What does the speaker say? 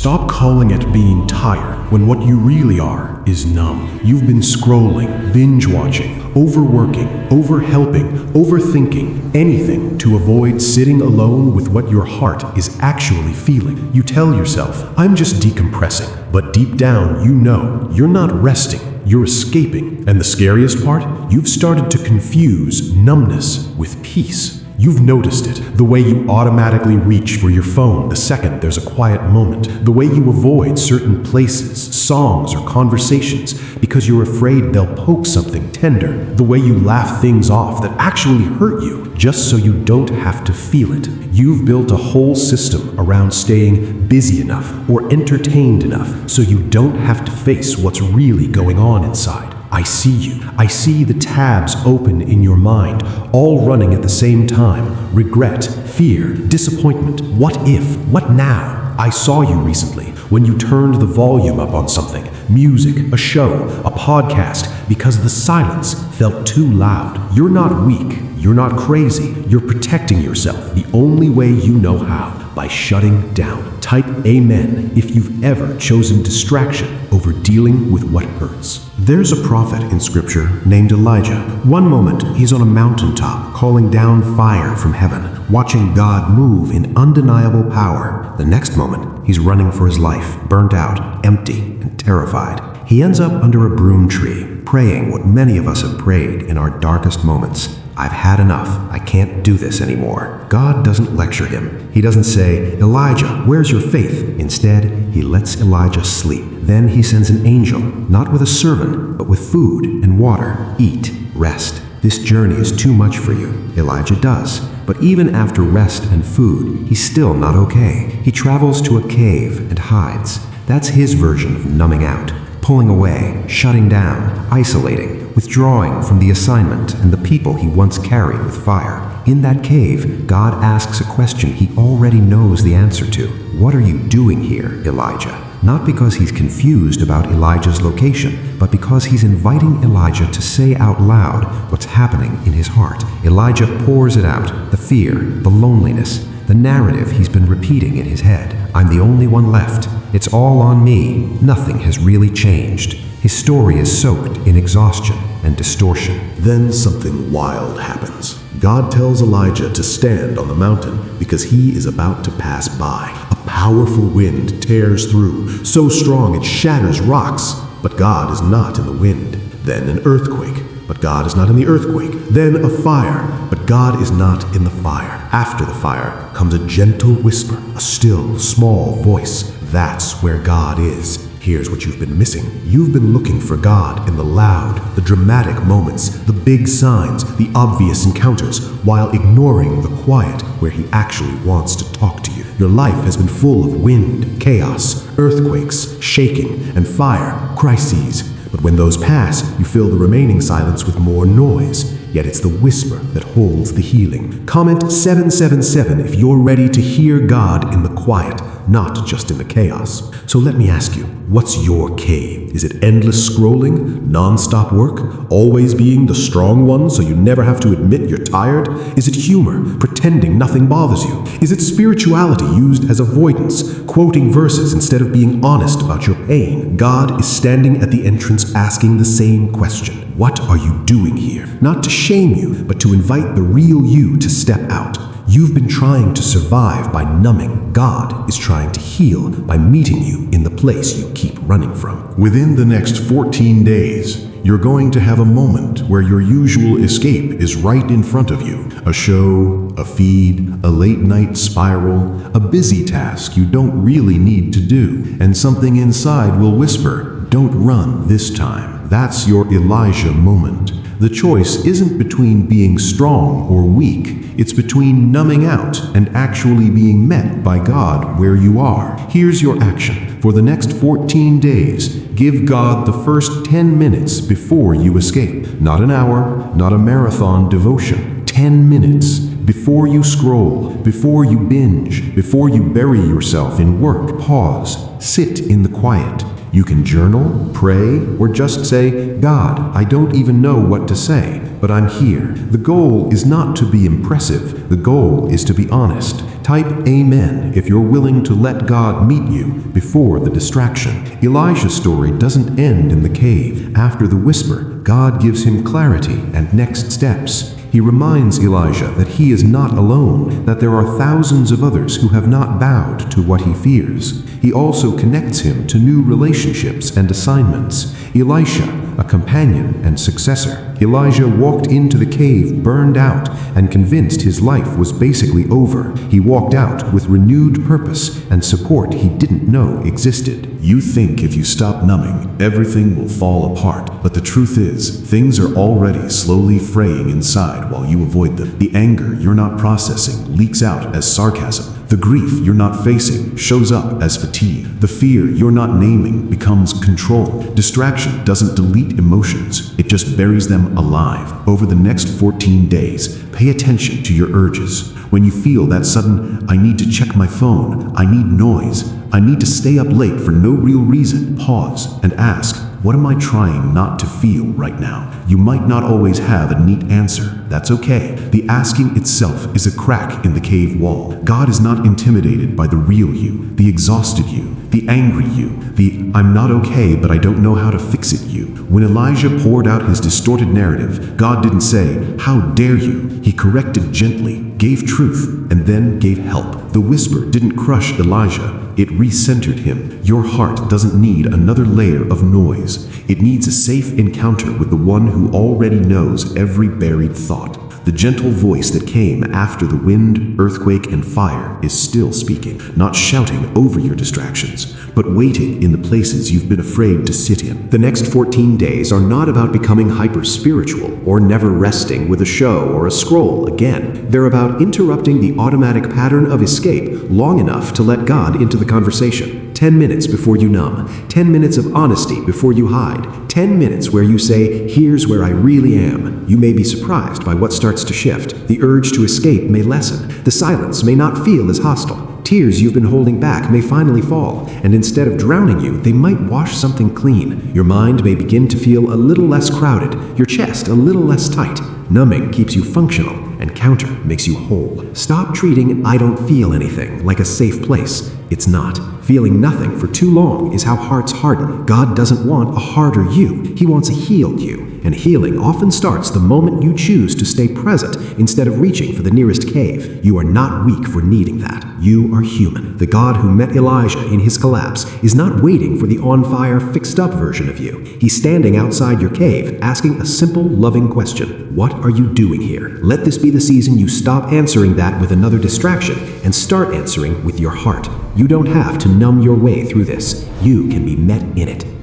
Stop calling it being tired when what you really are is numb. You've been scrolling, binge watching, overworking, overhelping, overthinking, anything to avoid sitting alone with what your heart is actually feeling. You tell yourself, I'm just decompressing, but deep down you know you're not resting, you're escaping. And the scariest part? You've started to confuse numbness with peace. You've noticed it, the way you automatically reach for your phone the second there's a quiet moment, the way you avoid certain places, songs, or conversations because you're afraid they'll poke something tender, the way you laugh things off that actually hurt you just so you don't have to feel it. You've built a whole system around staying busy enough or entertained enough so you don't have to face what's really going on inside. I see you. I see the tabs open in your mind, all running at the same time. Regret, fear, disappointment, what if, what now? I saw you recently when you turned the volume up on something, music, a show, a podcast, because the silence felt too loud. You're not weak. You're not crazy. You're protecting yourself the only way you know how, by shutting down. Type amen if you've ever chosen distraction over dealing with what hurts. There's a prophet in scripture named Elijah. One moment, he's on a mountaintop calling down fire from heaven, watching God move in undeniable power. The next moment, he's running for his life, burnt out, empty, and terrified. He ends up under a broom tree, praying what many of us have prayed in our darkest moments. I've had enough. I can't do this anymore. God doesn't lecture him. He doesn't say, Elijah, where's your faith? Instead, he lets Elijah sleep. Then he sends an angel, not with a servant, but with food and water. Eat, rest. This journey is too much for you. Elijah does. But even after rest and food, he's still not okay. He travels to a cave and hides. That's his version of numbing out. Pulling away, shutting down, isolating, withdrawing from the assignment and the people he once carried with fire. In that cave, God asks a question he already knows the answer to. What are you doing here, Elijah? Not because he's confused about Elijah's location, but because he's inviting Elijah to say out loud what's happening in his heart. Elijah pours it out, the fear, the loneliness, the narrative he's been repeating in his head. I'm the only one left. It's all on me. Nothing has really changed. His story is soaked in exhaustion and distortion. Then something wild happens. God tells Elijah to stand on the mountain because he is about to pass by. A powerful wind tears through, so strong it shatters rocks. But God is not in the wind. Then an earthquake. But God is not in the earthquake. Then a fire. But God is not in the fire. After the fire comes a gentle whisper, a still, small voice. That's where God is. Here's what you've been missing. You've been looking for God in the loud, the dramatic moments, the big signs, the obvious encounters, while ignoring the quiet where he actually wants to talk to you. Your life has been full of wind, chaos, earthquakes, shaking, and fire, crises. But when those pass, you fill the remaining silence with more noise. Yet it's the whisper that holds the healing. Comment 777 if you're ready to hear God in the quiet, not just in the chaos. So let me ask you, what's your cave? Is it endless scrolling, non-stop work, always being the strong one so you never have to admit you're tired? Is it humor, pretending nothing bothers you? Is it spirituality used as avoidance, quoting verses instead of being honest about your pain? God is standing at the entrance asking the same question. What are you doing here? Not to shame you, but to invite the real you to step out. You've been trying to survive by numbing. God is trying to heal by meeting you in the place you keep running from. Within the next 14 days, you're going to have a moment where your usual escape is right in front of you. A show, a feed, a late-night spiral, a busy task you don't really need to do, and something inside will whisper, "Don't run this time." That's your Elijah moment. The choice isn't between being strong or weak. It's between numbing out and actually being met by God where you are. Here's your action. For the next 14 days, give God the first 10 minutes before you escape. Not an hour, not a marathon devotion. 10 minutes. Before you scroll, before you binge, before you bury yourself in work, pause, sit in the quiet. You can journal, pray, or just say, God, I don't even know what to say, but I'm here. The goal is not to be impressive. The goal is to be honest. Type Amen if you're willing to let God meet you before the distraction. Elijah's story doesn't end in the cave. After the whisper, God gives him clarity and next steps. He reminds Elijah that he is not alone, that there are thousands of others who have not bowed to what he fears. He also connects him to new relationships and assignments. Elisha, a companion and successor. Elijah walked into the cave burned out and convinced his life was basically over. He walked out with renewed purpose and support he didn't know existed. You think if you stop numbing, everything will fall apart. But the truth is, things are already slowly fraying inside while you avoid them. The anger you're not processing leaks out as sarcasm. The grief you're not facing shows up as fatigue. The fear you're not naming becomes control. Distraction doesn't delete emotions, it just buries them alive. Over the next 14 days, pay attention to your urges. When you feel that sudden, I need to check my phone, I need noise, I need to stay up late for no real reason, pause and ask, what am I trying not to feel right now? You might not always have a neat answer. That's okay. The asking itself is a crack in the cave wall. God is not intimidated by the real you, the exhausted you, the angry you, the I'm not okay but I don't know how to fix it you. When Elijah poured out his distorted narrative, God didn't say, how dare you? He corrected gently, gave truth, and then gave help. The whisper didn't crush Elijah. It recentered him. Your heart doesn't need another layer of noise. It needs a safe encounter with the one who already knows every buried thought. The gentle voice that came after the wind, earthquake, and fire is still speaking, not shouting over your distractions, but waiting in the places you've been afraid to sit in. The next 14 days are not about becoming hyper-spiritual or never resting with a show or a scroll again. They're about interrupting the automatic pattern of escape long enough to let God into the conversation. 10 minutes before you numb. 10 minutes of honesty before you hide. 10 minutes where you say, here's where I really am. You may be surprised by what starts to shift. The urge to escape may lessen. The silence may not feel as hostile. Tears you've been holding back may finally fall, and instead of drowning you, they might wash something clean. Your mind may begin to feel a little less crowded, your chest a little less tight. Numbing keeps you functional, and counter makes you whole. Stop treating I don't feel anything like a safe place. It's not. Feeling nothing for too long is how hearts harden. God doesn't want a harder you. He wants a healed you. And healing often starts the moment you choose to stay present instead of reaching for the nearest cave. You are not weak for needing that. You are human. The God who met Elijah in his collapse is not waiting for the on-fire, fixed-up version of you. He's standing outside your cave, asking a simple, loving question. What are you doing here? Let this be the season you stop answering that with another distraction and start answering with your heart. You don't have to numb your way through this. You can be met in it.